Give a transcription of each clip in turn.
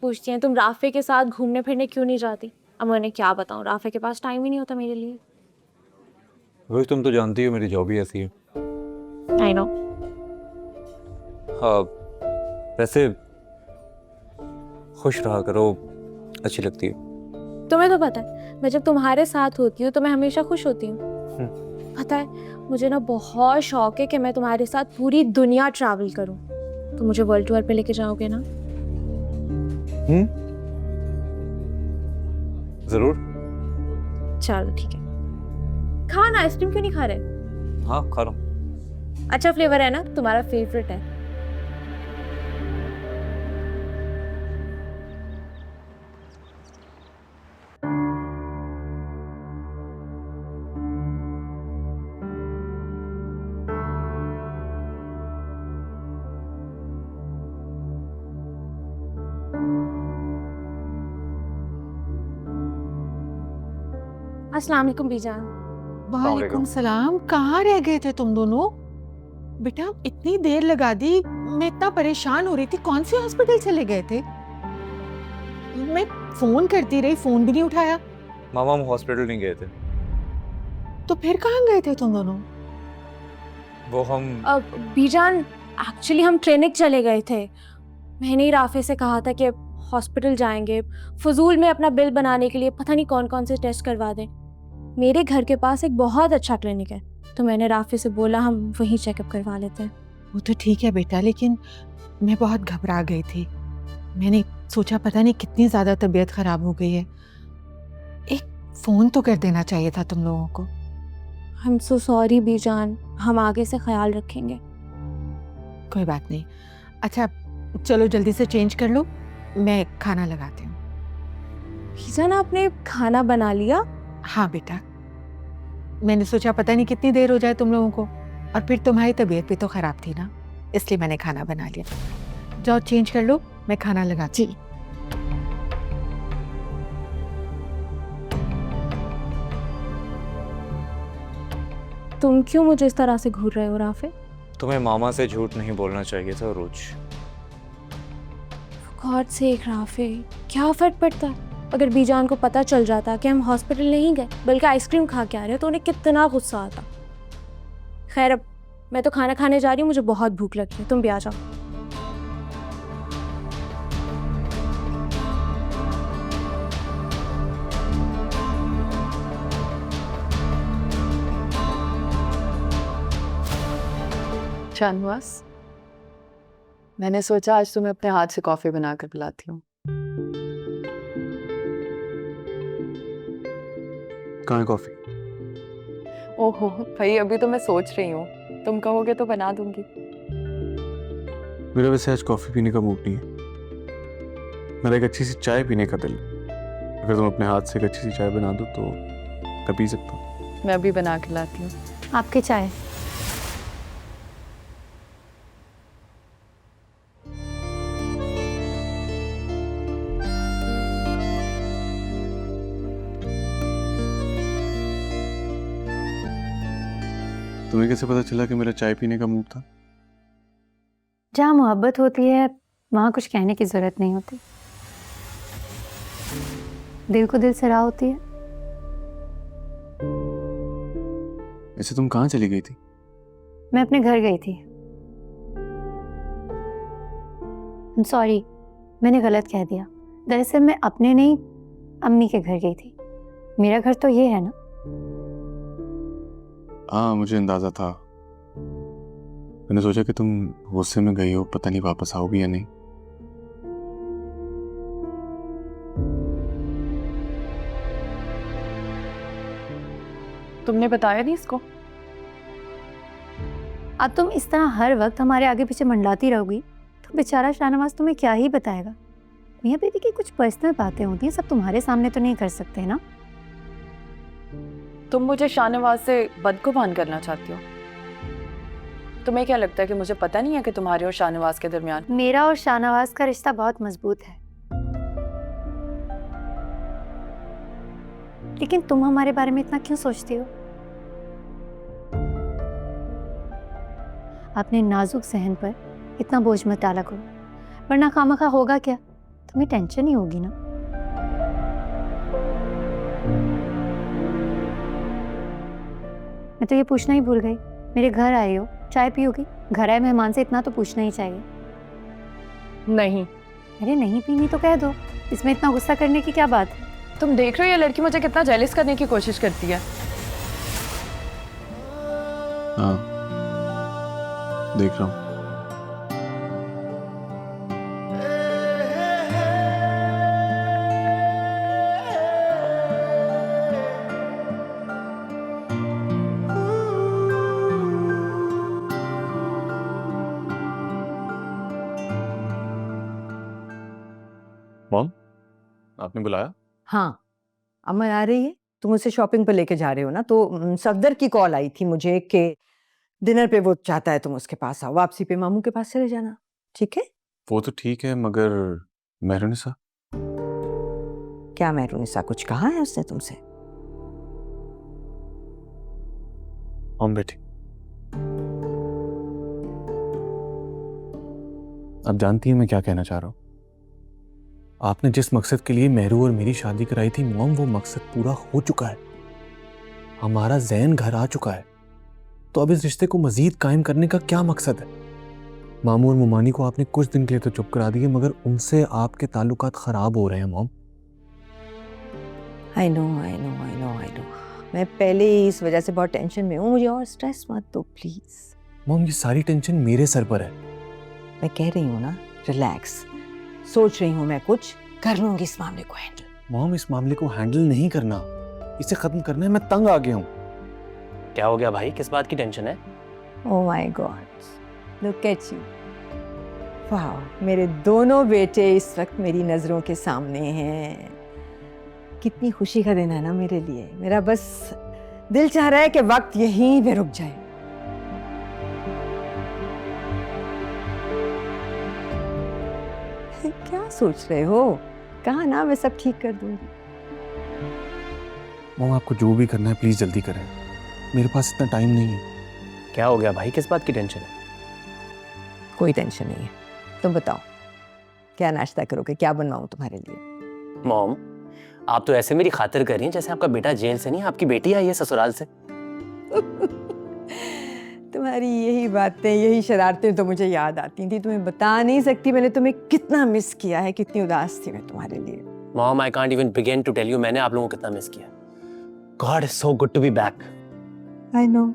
पूछती हैं तुम राफे के साथ घूमने फिरने क्यों नहीं जाती। अब मैं उन्हें क्या बताऊँ, राफे के पास टाइम ही नहीं होता मेरे लिए। रोज तुम तो जानती हो मेरी जॉब ही ऐसी है। I know. हाँ, वैसे खुश रहा करो, अच्छी लगती है। तुम्हें तो पता है मैं जब तुम्हारे साथ होती हूँ तो मैं हमेशा खुश होती हूँ। पता है मुझे ना बहुत शौक है कि मैं तुम्हारे साथ पूरी दुनिया ट्रैवल करूँ। तो मुझे वर्ल्ड टूर पे लेके जाओगे ना? जरूर। चलो ठीक है। खा ना, आइसक्रीम क्यों नहीं खा रहे? हाँ खा रहा हूँ। अच्छा फ्लेवर है ना, तुम्हारा फेवरेट है। अस्सलाम वालेकुम बीजान। वालेकुम सलाम। कहाँ रह गए थे तुम दोनों? बेटा इतनी देर लगा दी, मैं इतना परेशान हो रही थी। कौन से हॉस्पिटल चले गए थे? मैं फोन करती रही, फोन भी नहीं उठाया। मामा हम हॉस्पिटल नहीं गए थे। तो फिर कहाँ गए थे तुम दोनों? वो हम बीजान एक्चुअली हम क्लिनिक चले गए थे। मैंने ही राफे से कहा था कि हॉस्पिटल जाएंगे, फजूल में अपना बिल बनाने के लिए पता नहीं कौन कौन से टेस्ट करवा दें। मेरे घर के पास एक बहुत अच्छा क्लिनिक है, तो मैंने राफे से बोला हम वहीं चेकअप करवा लेते हैं। वो तो ठीक है बेटा, लेकिन मैं बहुत घबरा गई थी। मैंने सोचा पता नहीं कितनी ज्यादा तबीयत खराब हो गई है। एक फोन तो कर देना चाहिए था तुम लोगों को। आई एम सो सॉरी बीजान, हम आगे से ख्याल रखेंगे। कोई बात नहीं। अच्छा चलो जल्दी से चेंज कर लो, मैं खाना लगाती हूँ। बीजान आपने खाना बना लिया? हाँ बेटा, मैंने सोचा पता नहीं कितनी देर हो जाए तुम लोगों को, और फिर तुम्हारी तबीयत भी तो खराब थी ना, इसलिए मैंने खाना बना लिया। जाओ चेंज कर लो, मैं खाना लगाती हूँ। तुम क्यों मुझे इस तरह से घूर रहे हो राफे? तुम्हें मामा से झूठ नहीं बोलना चाहिए था रोज। गॉड सेक राफे, क्या फर्क पड़ता है अगर बीजान को पता चल जाता कि हम हॉस्पिटल नहीं गए बल्कि आइसक्रीम खा के आ रहे हो, तो उन्हें कितना गुस्सा आता। खैर अब मैं तो खाना खाने जा रही हूँ, मुझे बहुत भूख लगी है, तुम भी आ जाओ। शाहनवाज, मैंने सोचा आज तुम्हें अपने हाथ से कॉफी बनाकर पिलाती हूँ। कहाँ है कॉफी? ओहो भाई, अभी तो मैं सोच रही हूँ, तुम कहोगे तो बना दूंगी। मेरा वैसे आज कॉफ़ी पीने का मूड नहीं है। मेरा एक अच्छी सी चाय पीने का दिल है। अगर तुम अपने हाथ से एक अच्छी सी चाय बना दो तो मैं पी सकता हूँ। मैं अभी बना के लाती हूँ। आपकी चाय। तुम्हें कैसे पता चला कि मेरा चाय पीने का मूड था? जहाँ मोहब्बत होती है वहाँ कुछ कहने की जरूरत नहीं होती। दिल को दिल से राह होती है। वैसे तुम कहाँ चली गई थी? मैं अपने घर गई थी। सॉरी, मैंने गलत कह दिया। दरअसल मैं अपने नहीं, अम्मी के घर गई थी। मेरा घर तो ये है ना। हाँ मुझे अंदाजा था। मैंने सोचा कि तुम गुस्से में गई हो, पता नहीं वापस आओगी या नहीं। तुमने बताया नहीं इसको? अब तुम इस तरह हर वक्त हमारे आगे पीछे मंडलाती रहोगी तो बेचारा शाहनवाज तुम्हें क्या ही बताएगा। मियाँ बीवी की कुछ पर्सनल बातें होती हैं, सब तुम्हारे सामने तो नहीं कर सकते ना। तुम मुझे शाहनवाज से बदगुमान करना चाहती हो? तुम्हें क्या लगता है कि मुझे पता नहीं है कि तुम्हारे और शाहनवाज के दरमियान? मेरा और शाहनवाज का रिश्ता बहुत मजबूत है, लेकिन तुम हमारे बारे में इतना क्यों सोचती हो? अपने नाजुक सहन पर इतना बोझ मत डाला करो, वरना खामखा होगा क्या, तुम्हें टेंशन ही होगी ना। मैं तो ये पूछना ही भूल गई, मेरे घर आए हो, चाय पियोगी? घर आए मेहमान से इतना तो पूछना ही चाहिए। नहीं। अरे नहीं पीनी तो कह दो, इसमें इतना गुस्सा करने की क्या बात है? तुम देख रहे हो ये लड़की मुझे कितना जेलस करने की कोशिश करती है। हाँ, देख रहा हूँ। मॉम, आपने बुलाया? हाँ, अमन आ रही है। तुम उसे शॉपिंग पर लेके जा रहे हो ना, तो सफदर की कॉल आई थी मुझे कि डिनर पे वो चाहता है तुम उसके पास आओ, वापसी पे मामू के पास चले जाना, ठीक है? वो तो ठीक है, मगर मेहरुनिसा? क्या मेहरुनिसा, कुछ कहा है उसने तुमसे? मॉम बेटी, अब जानती है मैं क्या कहना चाह रहा हूँ। आपने जिस मकसद के लिए मेहरू और मेरी शादी कराई थी मॉम, वो मकसद पूरा हो चुका है। हमारा जैन घर आ चुका है, तो अब इस रिश्ते को मजीद कायम करने का क्या मकसद है? मामू और मुमानी को आपने कुछ दिन के लिए तो चुप करा दिए, मगर उनसे आपके ताल्लुकात खराब हो रहे हैं मॉम। I know. मैं पहले ही इस वजह से बहुत टेंशन में हूँ, मुझे और स्ट्रेस मत दो प्लीज। मॉम, ये सारी टेंशन मेरे सर पर है। मैं कह रही हूँ ना, रिलैक्स। सोच रही हूँ मैं कुछ कर लूंगी इस मामले को हैंडल। मॉम, इस मामले को हैंडल नहीं करना, इसे खत्म करना है। मैं तंग आ गया हूँ। क्या हो गया भाई, किस बात की टेंशन है? Oh my God, look at you. वाह, मेरे दोनों बेटे इस वक्त मेरी नजरों के सामने हैं। कितनी खुशी का दिन है ना मेरे लिए। मेरा बस दिल चाह रहा है कि वक्त यहीं पे रुक जाए। क्या सोच रहे हो? कहा ना मैं सब ठीक कर दूंगी। मॉम, आपको जो भी करना है प्लीज जल्दी करें, मेरे पास इतना टाइम नहीं है। क्या हो गया भाई, किस बात की टेंशन है? कोई टेंशन नहीं है। तुम बताओ क्या नाश्ता करोगे, क्या बनवाऊं तुम्हारे लिए? मॉम, आप तो ऐसे मेरी खातिर कर रही हैं जैसे आपका बेटा जेल से नहीं, आपकी बेटी आई है ससुराल से। तुम्हारी यही बातें, यही शरारतें तो मुझे याद आती थी। तुम्हें बता नहीं सकती मैंने तुम्हें कितना मिस किया है, कितनी उदास थी मैं तुम्हारे लिए। Mom, I can't even begin to tell you मैंने आप लोगों को कितना मिस किया। God is so good to be back. I know.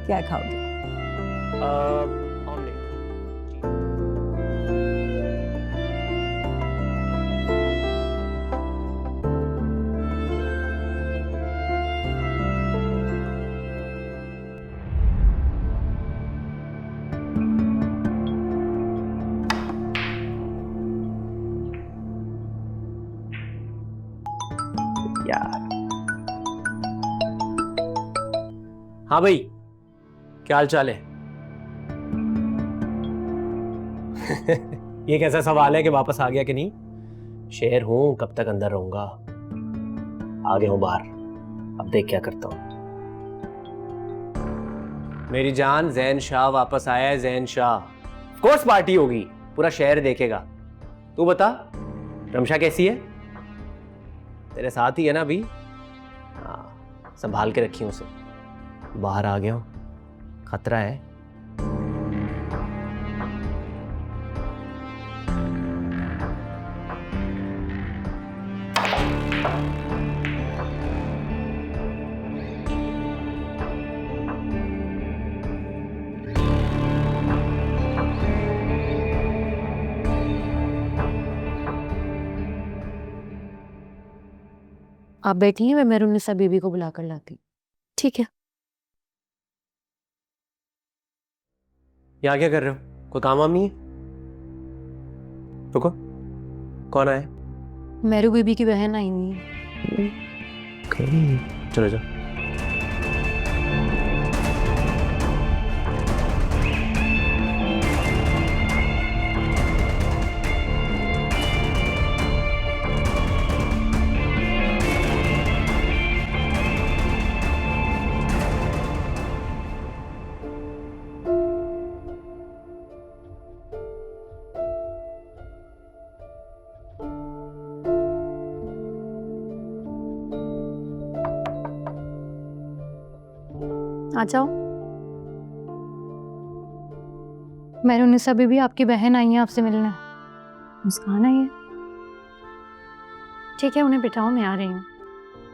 क्या खाओगे? ऑमलेट। यार, हाँ भाई, क्या हाल चाल है? ये कैसा सवाल है कि वापस आ गया कि नहीं? शेर हूं, कब तक अंदर रहूंगा? आ गया हूं बाहर, अब देख क्या करता हूं। मेरी जान, जैन शाह वापस आया है। Jain Shah, of course party होगी, पूरा शहर देखेगा। तू बता, रमशा कैसी है? तेरे साथ ही है ना अभी? हाँ, संभाल के रखी उसे। बाहर आ गया हूं, खतरा है। आप बैठिए, मैं मेहरुनिसा बीबी को बुला कर लाती हूँ। ठीक है। यहाँ क्या कर रहे हो? कोई काम वाम नहीं है? रुको, कौन आया? मेहरू बीबी की बहन आई हुई है। चलो जाओ। आ जाओ। मेहरुन्निसा बीबी, आपकी बहन आई है आपसे मिलने। मुस्कान आई है? ठीक है, उन्हें बिठाओ, मैं आ रही हूँ।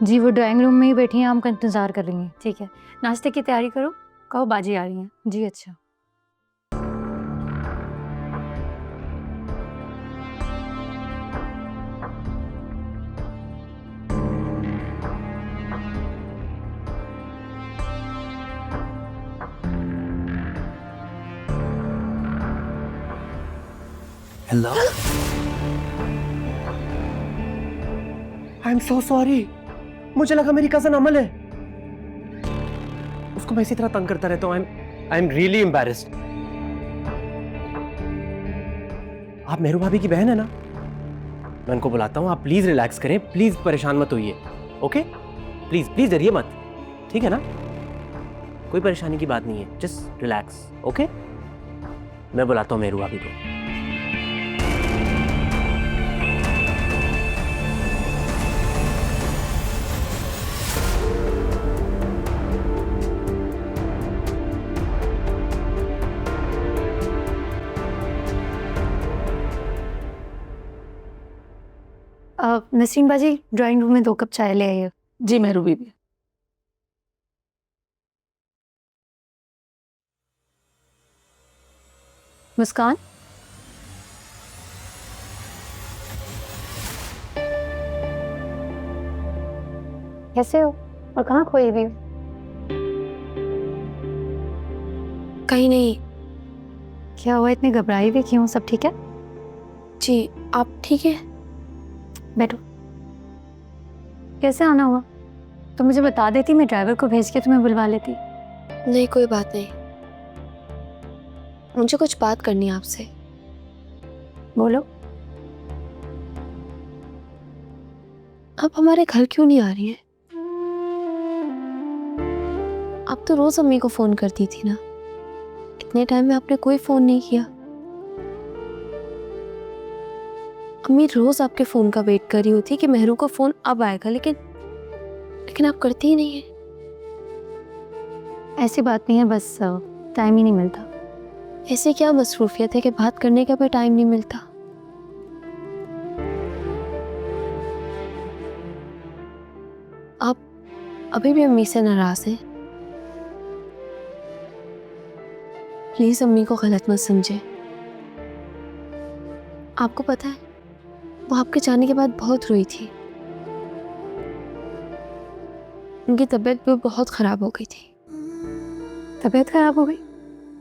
जी, वो ड्राइंग रूम में ही बैठी हैं, आपका इंतज़ार कर रही हैं। ठीक है, नाश्ते की तैयारी करो, कहो बाजी आ रही हैं। जी अच्छा। Hello, I am so sorry. मुझे लगा मेरी कजन अमल है। उसको मैं इसी तरह तंग करता रहता हूँ। आई एम रियली एम्बैरेस्ड। आप मेहरू भाभी की बहन है ना? मैं उनको बुलाता हूँ, आप प्लीज रिलैक्स करें, प्लीज परेशान मत होइए। ओके, प्लीज प्लीज डरिए मत, ठीक है ना? कोई परेशानी की बात नहीं है, जस्ट रिलैक्स। ओके, मैं बुलाता हूँ मेहरू भाभी को। नसरीन बाजी, ड्राइंग रूम में 2 कप चाय ले आइए। जी मेहरू बीबी। मुस्कान, कैसे हो और कहाँ खोई हुई हो? कहीं नहीं। क्या हुआ, इतनी घबराई हुई क्यों? सब ठीक है? जी, आप ठीक है? बैठो। कैसे आना हुआ? तो मुझे बता देती, मैं ड्राइवर को भेज के तुम्हें बुलवा लेती। नहीं, कोई बात नहीं। मुझे कुछ बात करनी है आपसे। बोलो। आप हमारे घर क्यों नहीं आ रही हैं? आप तो रोज अम्मी को फोन करती थी ना। इतने टाइम में आपने कोई फोन नहीं किया। अम्मी रोज आपके फोन का वेट कर रही होती कि मेहरू को फोन अब आएगा, लेकिन आप करती ही नहीं है। ऐसी बात नहीं है, बस टाइम ही नहीं मिलता। ऐसे क्या मसरूफियत है कि बात करने का भी टाइम नहीं मिलता? आप अभी भी अम्मी से नाराज हैं? प्लीज अम्मी को गलत मत समझे। आपको पता है, वो आपके जाने के बाद बहुत रोई थी। उनकी तबीयत भी बहुत खराब हो गई थी। तबीयत खराब हो गई?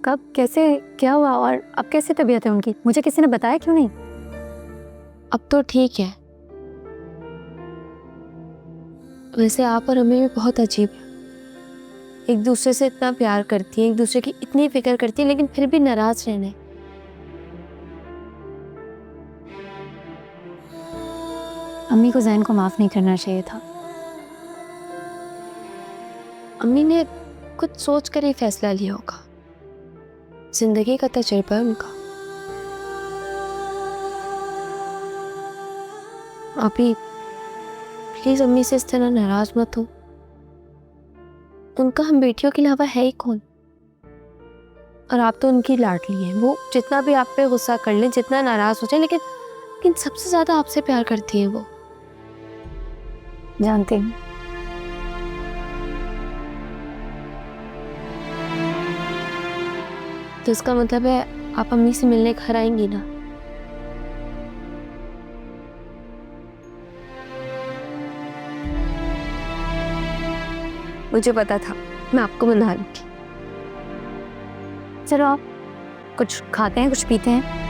कब, कैसे, क्या हुआ? और अब कैसे तबीयत है उनकी? मुझे किसी ने बताया क्यों नहीं? अब तो ठीक है। वैसे आप और अम्मी भी बहुत अजीब है। एक दूसरे से इतना प्यार करती हैं, एक दूसरे की इतनी फिक्र करती हैं, लेकिन फिर भी नाराज रहने। अम्मी को जैन को माफ नहीं करना चाहिए था। अम्मी ने कुछ सोच कर ही फैसला लिया होगा। जिंदगी का तजुर्बा है उनका। अभी प्लीज अम्मी से इस तरह नाराज मत हो। उनका हम बेटियों के अलावा है ही कौन? और आप तो उनकी लाडली हैं। वो जितना भी आप पे गुस्सा कर लें, जितना नाराज हो जाए, लेकिन सबसे ज्यादा आपसे प्यार करती हैं वो। जानती हूँ। तो इसका मतलब है आप अम्मी से मिलने घर आएंगी ना? मुझे पता था, मैं आपको मना लूंगी। चलो, आप कुछ खाते हैं, कुछ पीते हैं।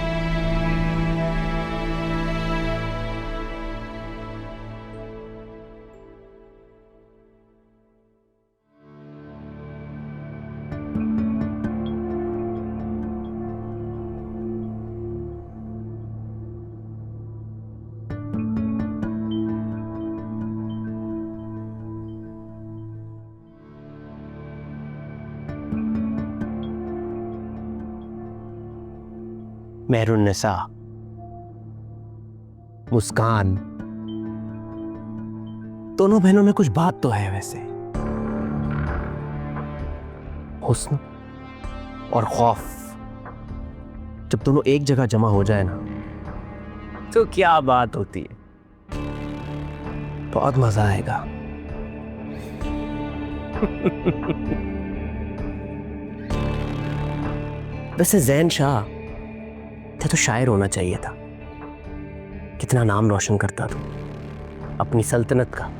मेहरुन्निसा, मुस्कान, दोनों बहनों में कुछ बात तो है वैसे। हुस्न और खौफ जब दोनों एक जगह जमा हो जाए ना, तो क्या बात होती है। बहुत मजा आएगा। वैसे ज़ैन शाह थे तो शायर होना चाहिए था। कितना नाम रोशन करता तू अपनी सल्तनत का।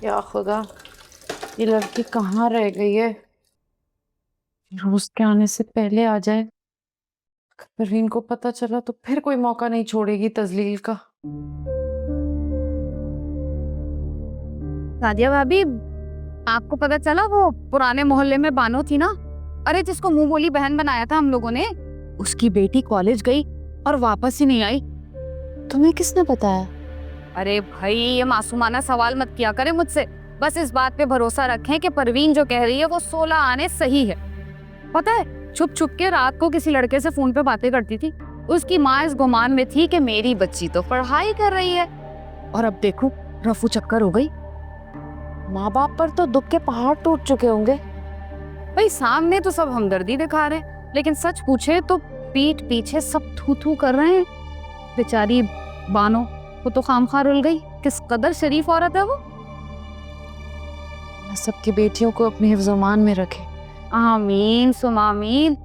या खुदा, ये लड़की कहाँ रह गई है? रोज के आने से पहले आ जाए। परवीन को पता चला तो फिर कोई मौका नहीं छोड़ेगी तजलील का। सादिया भाभी, आपको पता चला वो पुराने मोहल्ले में बानो थी ना, अरे जिसको मुंह बोली बहन बनाया था हम लोगों ने, उसकी बेटी कॉलेज गई और वापस ही नहीं आई। तुम्हें किसने बताया? अरे भाई, ये मासूमाना सवाल मत किया करे मुझसे। बस इस बात पे भरोसा रखें कि परवीन जो कह रही है वो 16 आने सही है। पता है, छुप छुप के रात को किसी लड़के से फोन पे बातें करती थी। उसकी माँ इस गुमान में थी कि मेरी बच्ची तो पढ़ाई कर रही है, और अब देखो रफू चक्कर हो गई। माँ बाप पर तो दुख के पहाड़ टूट चुके होंगे। भाई सामने तो सब हमदर्दी दिखा रहे हैं, लेकिन सच पूछे तो पीठ पीछे सब थू थू कर रहे हैं। बेचारी बानो वो तो खामखा रुल गई। किस कदर शरीफ औरत है वो। सबकी बेटियों को अपने हिफ्ज़-ओ-मान में रखे। आमीन सुम आमीन।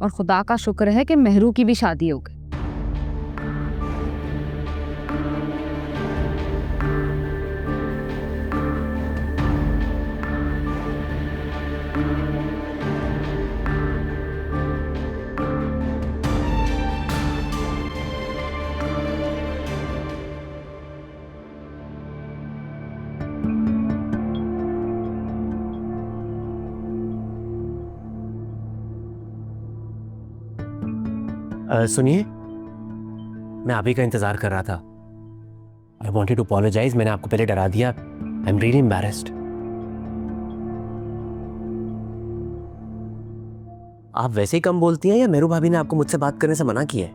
और खुदा का शुक्र है कि मेहरू की भी शादी हो गई। सुनिए, मैं आप ही का इंतजार कर रहा था। I wanted to apologise. मैंने आपको पहले डरा दिया। I am really embarrassed. आप वैसे ही कम बोलती हैं या मेरू भाभी ने आपको मुझसे बात करने से मना किया है?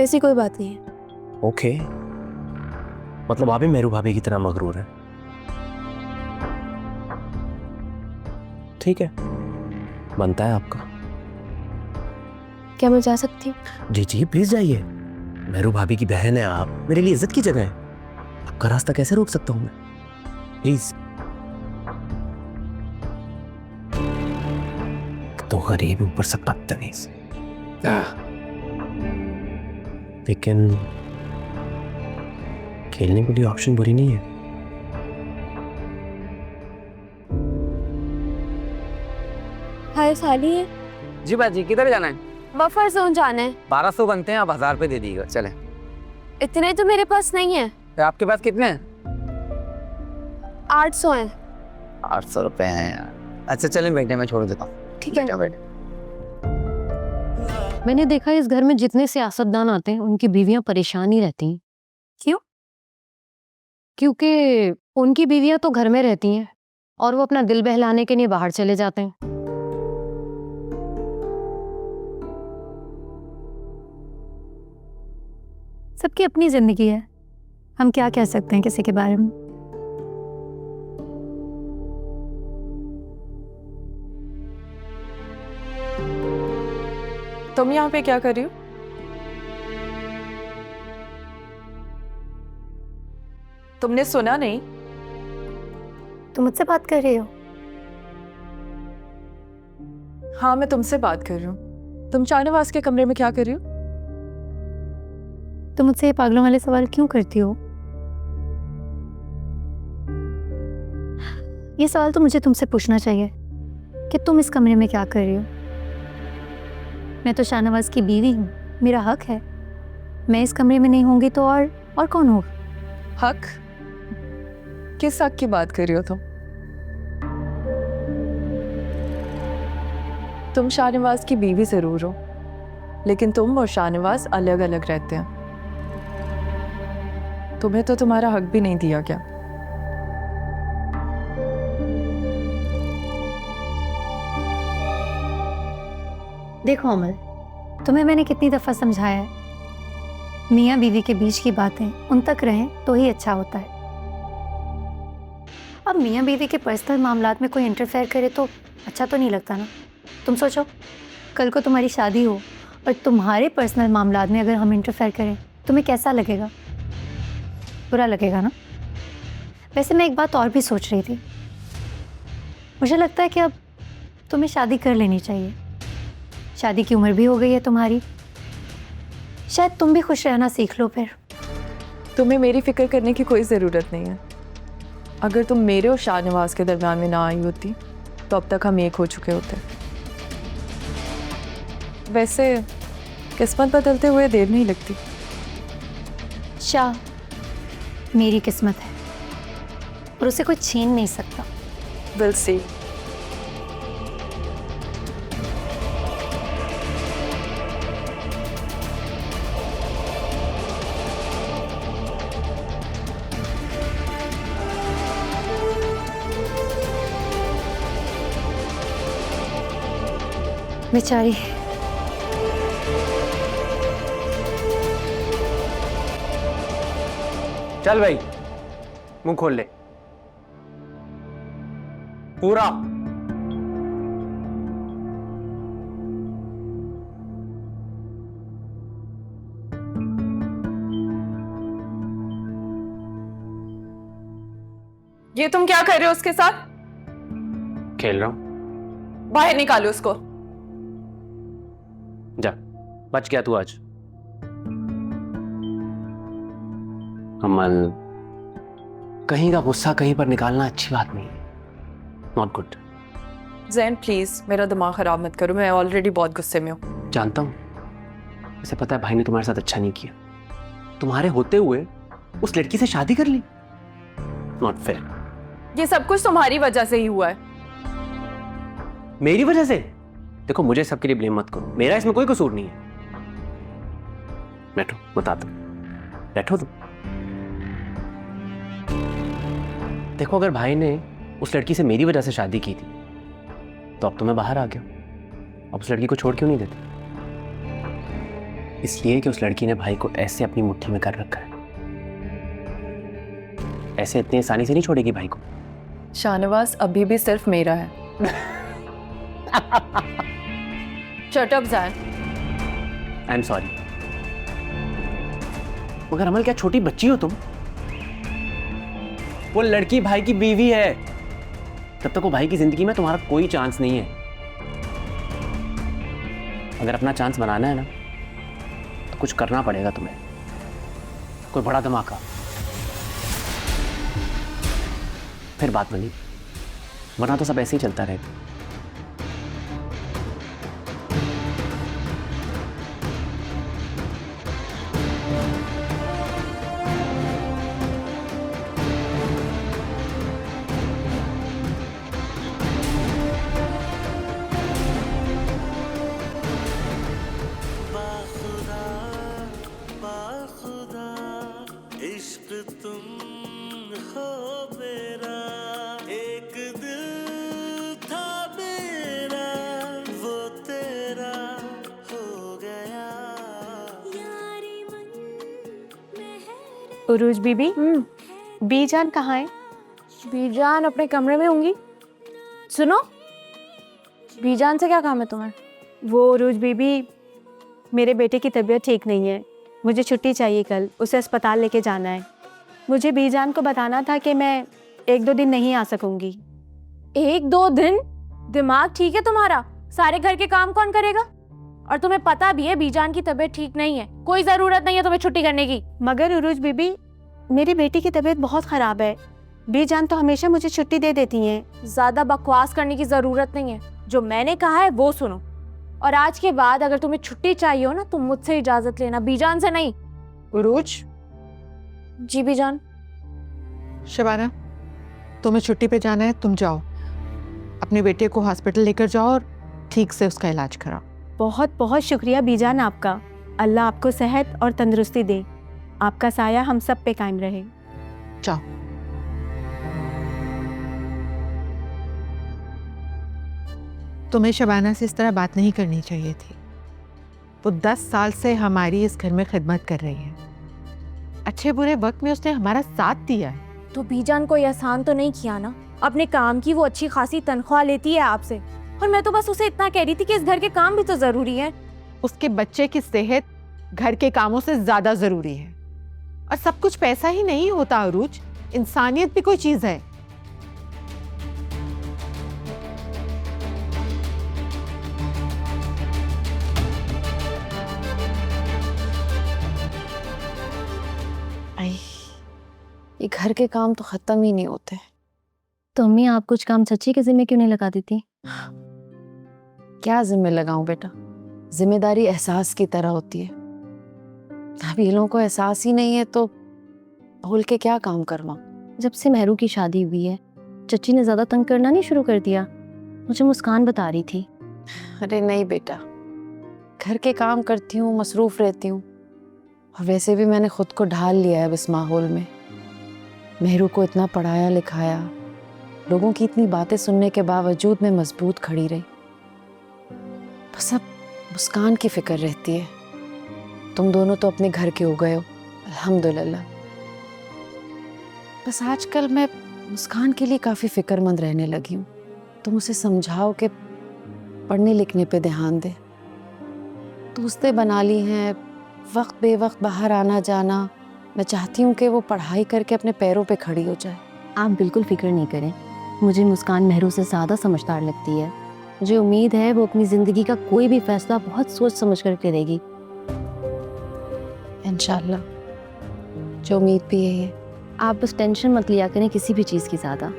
ऐसी कोई बात नहीं है। ओके, मतलब आप भी मेरू भाभी की तरह मगरूर हैं। ठीक है, बनता है आपका। क्या मैं जा सकती हूँ? जी जी प्लीज जाइए। मेरू भाभी की बहन है आप, मेरे लिए इज्जत की जगह है। आपका रास्ता कैसे रोक सकता हूँ मैं? प्लीज। तो गरीब ऊपर से बदतमीज। लेकिन खेलने के लिए ऑप्शन बुरी नहीं है। हाय साली है। जी बाजी, किधर जाना है? बफर जोन जाना है। 1200 बनते हैं, आप 1000 रुपए दे दीजिएगा। चले। इतने तो मेरे पास नहीं है। आपके पास कितने हैं? 800 हैं। 800 रुपए हैं यार। अच्छा चलें, बैठे, मैं छोड़ देता हूँ। ठीक है। बैठे। मैंने देखा इस घर में जितने सियासतदान आते हैं उनकी बीवियां परेशान ही रहती हैं। क्यों? क्योंकि उनकी बीवियां तो घर में रहती हैं और वो अपना दिल बहलाने के लिए बाहर चले जाते हैं। सबकी अपनी जिंदगी है, हम क्या कह सकते हैं किसी के बारे में। तुम यहाँ पे क्या कर रही हो? तुमने सुना नहीं? तुम मुझसे बात कर रही हो? हाँ, मैं तुमसे बात कर रही हूँ। तुम शाहनवाज के कमरे में क्या कर रही हो? तुम मुझसे ये पागलों वाले सवाल क्यों करती हो? ये सवाल तो मुझे तुमसे पूछना चाहिए कि तुम इस कमरे में क्या कर रही हो। मैं तो शाहनवाज की बीवी हूँ, मेरा हक है। मैं इस कमरे में नहीं होंगी तो और कौन होगा? हक? किस हक की बात कर रही हो तुम? तुम शाहनवाज की बीवी जरूर हो, लेकिन तुम और शाहनवाज अलग अलग रहते हैं। तुम्हें तो तुम्हारा हक भी नहीं दिया क्या? देखो अमल, तुम्हें मैंने कितनी दफ़ा समझाया है, मियाँ बीवी के बीच की बातें उन तक रहें तो ही अच्छा होता है। अब मियाँ बीवी के पर्सनल मामलात में कोई इंटरफेयर करे तो अच्छा तो नहीं लगता ना। तुम सोचो, कल को तुम्हारी शादी हो और तुम्हारे पर्सनल मामलात में अगर हम इंटरफेयर करें, तुम्हें कैसा लगेगा? बुरा लगेगा ना। वैसे मैं एक बात और भी सोच रही थी, मुझे लगता है कि अब तुम्हें शादी कर लेनी चाहिए। शादी की उम्र भी हो गई है तुम्हारी, शायद तुम भी खुश रहना सीख लो फिर। तुम्हें मेरी फिक्र करने की कोई ज़रूरत नहीं है। अगर तुम मेरे और शाहनवाज के दरमियान में ना आई होती तो अब तक हम एक हो चुके होते। वैसे किस्मत बदलते हुए देर नहीं लगती। शाह मेरी किस्मत है और उसे कोई छीन नहीं सकता। Will see. बेचारी। चल भाई, मुंह खोल ले पूरा। ये तुम क्या कर रहे हो उसके साथ? खेल रहा हूं। बाहर निकालो उसको। जा, बच गया तू आज। अमल, कहीं का गुस्सा कहीं पर निकालना अच्छी बात नहीं है। Not good. जैन प्लीज मेरा दिमाग खराब मत करो, मैं ऑलरेडी बहुत गुस्से में हूँ। जानता हूं, इसे पता है भाई ने तुम्हारे साथ अच्छा नहीं किया। तुम्हारे होते हुए उस लड़की से शादी कर ली। Not fair. ये सब कुछ तुम्हारी वजह से ही हुआ है। मेरी वजह से? देखो, मुझे सबके लिए ब्लेम मत करो, मेरा इसमें कोई कसूर नहीं है। बैठो, बता दो। बैठो तुम। देखो, अगर भाई ने उस लड़की से मेरी वजह से शादी की थी तो अब तो मैं बाहर आ गया। अब उस लड़की को छोड़ क्यों नहीं देते? इसलिए कि उस लड़की ने भाई को ऐसे अपनी मुट्ठी में कर रखा है। ऐसे इतनी आसानी से नहीं छोड़ेगी भाई को। शाहनवाज अभी भी सिर्फ मेरा है। Shut up Jain. I am sorry. मगर अमल, क्या छोटी बच्ची हो तुम? वो लड़की भाई की बीवी है। तब तक वो भाई की जिंदगी में तुम्हारा कोई चांस नहीं है। अगर अपना चांस बनाना है ना तो कुछ करना पड़ेगा तुम्हें, कोई बड़ा धमाका। फिर बात बनी, वरना तो सब ऐसे ही चलता रहेगा। उरूज बीबी, बीजान कहाँ है? बीजान अपने कमरे में होंगी। सुनो, बीजान से क्या काम है तुम्हें? वो उरूज बीबी, मेरे बेटे की तबीयत ठीक नहीं है, मुझे छुट्टी चाहिए कल, उसे अस्पताल लेके जाना है। मुझे बीजान को बताना था कि मैं 1-2 दिन नहीं आ सकूंगी। 1-2 दिन? दिमाग ठीक है तुम्हारा? सारे घर के काम कौन करेगा? और तुम्हें पता भी है बीजान की तबीयत ठीक नहीं है, कोई जरूरत नहीं है तुम्हें छुट्टी करने की। मगर उरूज बीबी, मेरी बेटी की तबीयत बहुत खराब है, बीजान तो हमेशा मुझे छुट्टी दे देती हैं। ज्यादा बकवास करने की जरूरत नहीं है, जो मैंने कहा है वो सुनो। और आज के बाद अगर तुम्हें छुट्टी चाहिए हो ना, तुम मुझसे इजाजत लेना, बीजान से नहीं। उरूज। जी बीजान। शबाना, तुम्हें छुट्टी पे जाना है, तुम जाओ, अपने बेटे को हॉस्पिटल लेकर जाओ और ठीक से उसका इलाज कराओ। बहुत बहुत शुक्रिया बीजान आपका। अल्लाह आपको सेहत और तंदुरुस्ती दे। आपका साया हम सब पे कायम रहे। जाओ। तुम्हें शबाना से इस तरह बात नहीं करनी चाहिए थी। वो 10 साल से हमारी इस घर में खिदमत कर रही है। अच्छे बुरे वक्त में उसने हमारा साथ दिया है। तो बीजान को एहसान तो नहीं किया ना? अपने काम की वो अच्छी खासी तनख्वाह लेती है आपसे, और मैं तो बस उसे इतना कह रही थी कि इस घर के काम भी तो जरूरी है। उसके बच्चे की सेहत घर के कामों से ज्यादा जरूरी है। और सब कुछ पैसा ही नहीं होता अरूज, इंसानियत भी कोई चीज है। ये घर के काम तो खत्म ही नहीं होते। तो अम्मी आप कुछ काम चची के जिम्मे क्यों नहीं लगा देती? क्या जिम्मे लगाऊं बेटा, जिम्मेदारी एहसास की तरह होती है। अब ये लोगों को एहसास ही नहीं है तो भूल के क्या काम करवाऊं। जब से मेहरू की शादी हुई है चची ने ज्यादा तंग करना नहीं शुरू कर दिया? मुझे मुस्कान बता रही थी। अरे नहीं बेटा, घर के काम करती हूँ, मसरूफ रहती हूँ, और वैसे भी मैंने खुद को ढाल लिया है इस माहौल में। मेहरू को इतना पढ़ाया लिखाया, लोगों की इतनी बातें सुनने के बावजूद मैं मजबूत खड़ी रही। बस अब मुस्कान की फिक्र रहती है। तुम दोनों तो अपने घर के हो गए हो, अल्हम्दुलिल्लाह। बस आजकल मैं मुस्कान के लिए काफ़ी फिक्रमंद रहने लगी हूँ। तुम उसे समझाओ कि पढ़ने लिखने पे ध्यान दे। दोस्तें बना ली हैं, वक्त बेवक्त बाहर आना जाना। मैं चाहती हूँ कि वो पढ़ाई करके अपने पैरों पे खड़ी हो जाए। आप बिल्कुल फिक्र नहीं करें, मुझे मुस्कान मेहरू से ज़्यादा समझदार लगती है। मुझे उम्मीद है वो अपनी ज़िंदगी का कोई भी फैसला बहुत सोच समझ कर करेगी। इंशाल्लाह, जो उम्मीद भी यही है। आप बस टेंशन मत लिया करें किसी भी चीज़ की ज़्यादा।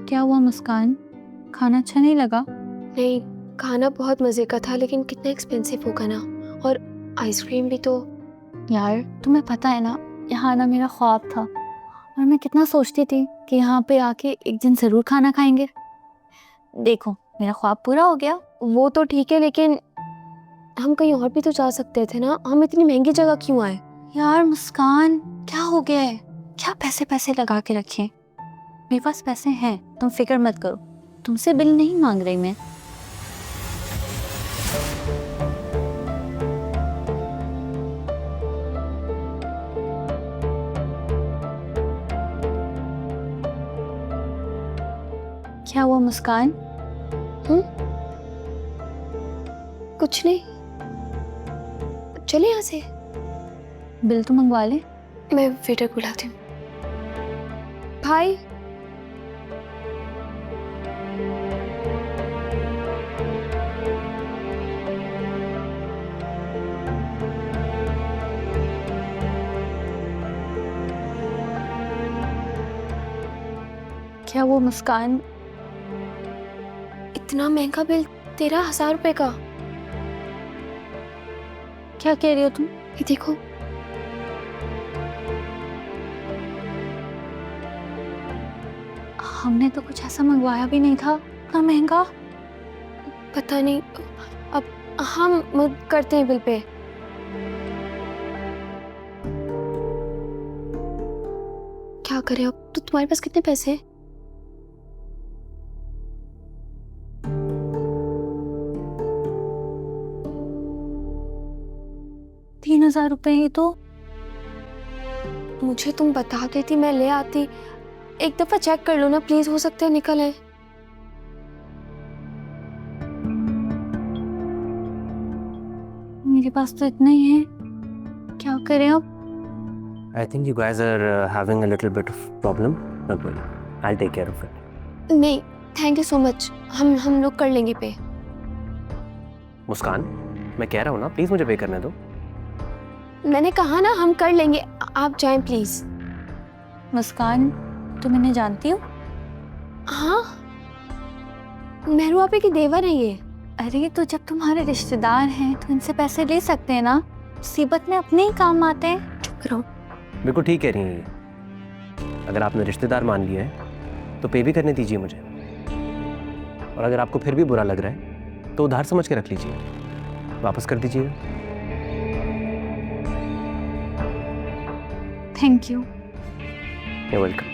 क्या हुआ मुस्कान, खाना अच्छा नहीं लगा? नहीं, खाना बहुत मज़े का था, लेकिन कितना एक्सपेंसिव होगा ना, और आइसक्रीम भी तो। यार तुम्हें पता है ना, यहाँ आना मेरा ख्वाब था, और मैं कितना सोचती थी कि यहाँ पे आके एक दिन ज़रूर खाना खाएंगे। देखो मेरा ख्वाब पूरा हो गया। वो तो ठीक है, लेकिन हम कहीं और भी तो जा सकते थे ना। हम इतनी महंगी जगह क्यों आए? यार मुस्कान, क्या हो गया है? क्या पैसे पैसे लगा के रखे? मेरे पास पैसे हैं, तुम फिक्र मत करो। तुमसे बिल नहीं मांग रही मैं। क्या हुआ मुस्कान? कुछ नहीं, चले यहाँ से। बिल तो मंगवा ले। मैं वेटर को बुलाती हूँ। भाई, क्या वो मुस्कान? इतना महंगा बिल, 13,000 रुपए का। क्या कह रही हो तुम? ये देखो। हमने तो कुछ ऐसा मंगवाया भी नहीं था, इतना महंगा। पता नहीं, अब हम करते हैं बिल पे। क्या करें अब? तो तुम्हारे पास कितने पैसे हैं? ₹3,000 ही तो। मुझे तुम बता देती, मैं ले आती। एक दफा चेक कर लो ना प्लीज, हो सकता है निकल आए। मेरे पास तो इतना ही है, क्या करें अब? I think you guys are having a little bit of problem. Don't worry, I'll take care of it. नहीं, थैंक यू सो मच। हम लोग कर लेंगे पे। मुस्कान, मैं कह रहा हूँ ना, प्लीज मुझे पे करने दो। मैंने कहा ना हम कर लेंगे, आप जाएं प्लीज। मुस्कान, तुम इन्हें जानती हो? हाँ, मेहरू आपे की देवर है ये। अरे तो जब तुम्हारे रिश्तेदार हैं तो इनसे पैसे ले सकते हैं ना, मुसीबत में अपने ही काम आते हैं। चुप रहो। बिल्कुल ठीक कह रही हैं ये। अगर आपने रिश्तेदार मान लिया है तो पे भी करने दीजिए मुझे, और अगर आपको फिर भी बुरा लग रहा है तो उधार समझ के रख लीजिए, वापस कर दीजिए। Thank you. You're welcome.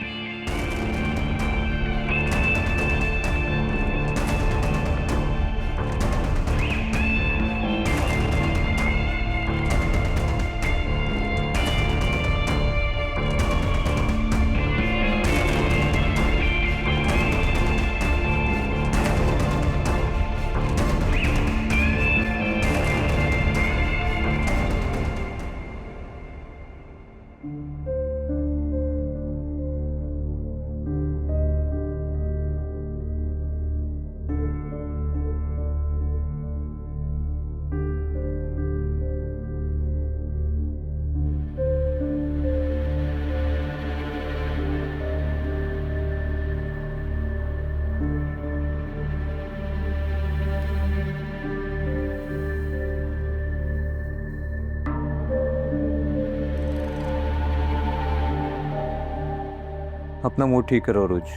अपना मूड ठीक करो रोज।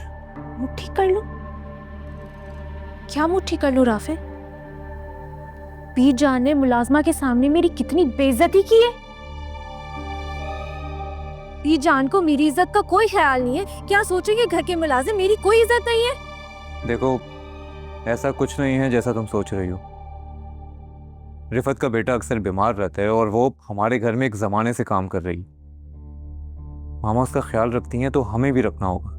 मुँह ठीक कर लूं? क्या मुँह ठीक कर लूं राफे? बीजान ने मुलाजमा के सामने मेरी कितनी बेइज्जती की है। बीजान को मेरी इज्जत का कोई ख्याल नहीं है। क्या सोचेंगे घर के मुलाजिम, मेरी कोई इज्जत नहीं है। देखो, ऐसा कुछ नहीं है जैसा तुम सोच रही हो। रिफत का बेटा अक्सर बीमार रहता है और वो हमारे घर में एक जमाने से काम कर रही है। मामा उसका ख्याल रखती हैं तो हमें भी रखना होगा।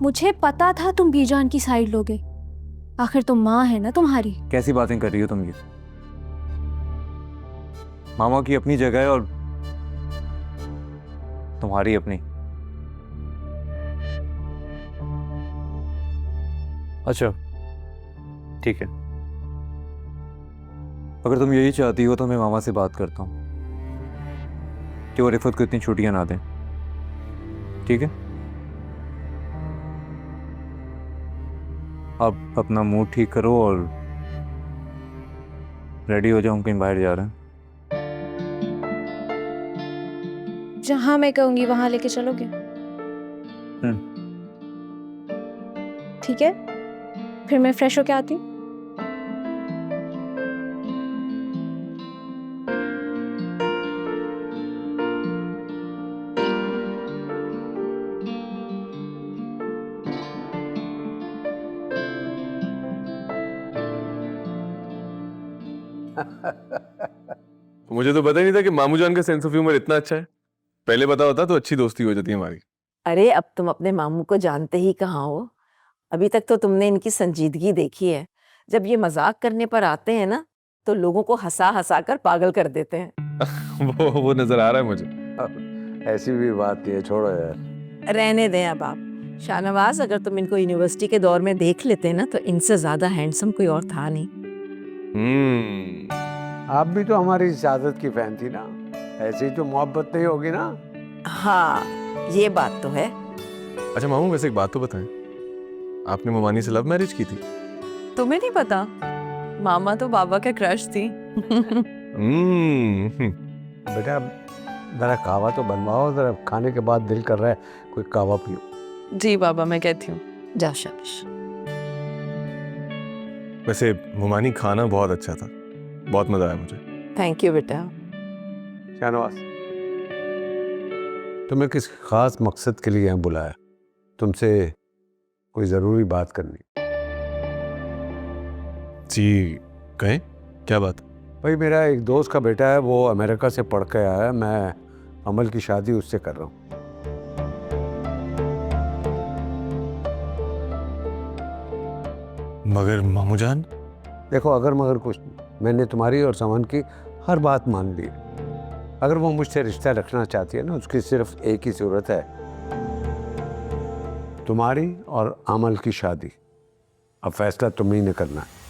मुझे पता था तुम बीजान की साइड लोगे। आखिर तुम माँ है ना तुम्हारी। कैसी बातें कर रही हो तुम ये? मामा की अपनी जगह है और तुम्हारी अपनी। अच्छा ठीक है, अगर तुम यही चाहती हो तो मैं मामा से बात करता हूँ कि वो रिफत को इतनी छुट्टियां ना दें। ठीक है, अब अपना मूड ठीक करो और रेडी हो जाओ, हम कहीं बाहर जा रहे हैं। जहां मैं कहूंगी वहां लेके चलोगे? ठीक है, फिर मैं फ्रेश होके आती हूँ। मुझे तो पता ही नहीं था कि मामू जान का सेंस ऑफ ह्यूमर इतना अच्छा है। पहले पता होता तो अच्छी दोस्ती हो जाती हमारी। अरे अब तुम अपने मामू को जानते ही कहाँ हो। अभी तक तो तुमने इनकी संजीदगी देखी है। जब ये मजाक करने पर आते हैं ना तो लोगों को हंसा हंसा कर पागल कर देते हैं। वो नजर आ रहा है मुझे। ऐसी भी बात नहीं है, छोड़ो यार। रहने दें अब आप। शाहनवाज, अगर तुम इनको यूनिवर्सिटी के दौर में देख लेते ना तो इनसे ज्यादा हैंडसम कोई और था नहीं। आप भी तो हमारी इजाजत की फैन थी ना, ऐसी तो मोहब्बत नहीं होगी ना। हाँ, ये बात तो है। अच्छा मामू, वैसे एक बात तो बताएं, आपने मोमानी से लव मैरिज की थी? तुम्हें नहीं पता? मामा तो बाबा का क्रश थी। बेटा जरा कहवा तो बनवाओ, जरा खाने के बाद दिल कर रहा है कोई कहवा पियो। जी बाबा, मैं कहती हूँ। जा शाबाश। वैसे मोमानी खाना बहुत अच्छा था, बहुत मजा आया मुझे। थैंक यू बेटा। शाहनवाज, तुम्हें किस खास मकसद के लिए यहाँ बुलाया? तुमसे कोई जरूरी बात करनी। जी कहें, क्या बात? भाई मेरा एक दोस्त का बेटा है, वो अमेरिका से पढ़ के आया है। मैं अमल की शादी उससे कर रहा हूँ। मगर मामू जान? देखो, अगर मगर कुछ नहीं, मैंने तुम्हारी और समन की हर बात मान ली। अगर वो मुझसे रिश्ता रखना चाहती है ना, उसकी सिर्फ एक ही जरूरत है, तुम्हारी और अमल की शादी। अब फैसला तुम्ही ने करना है।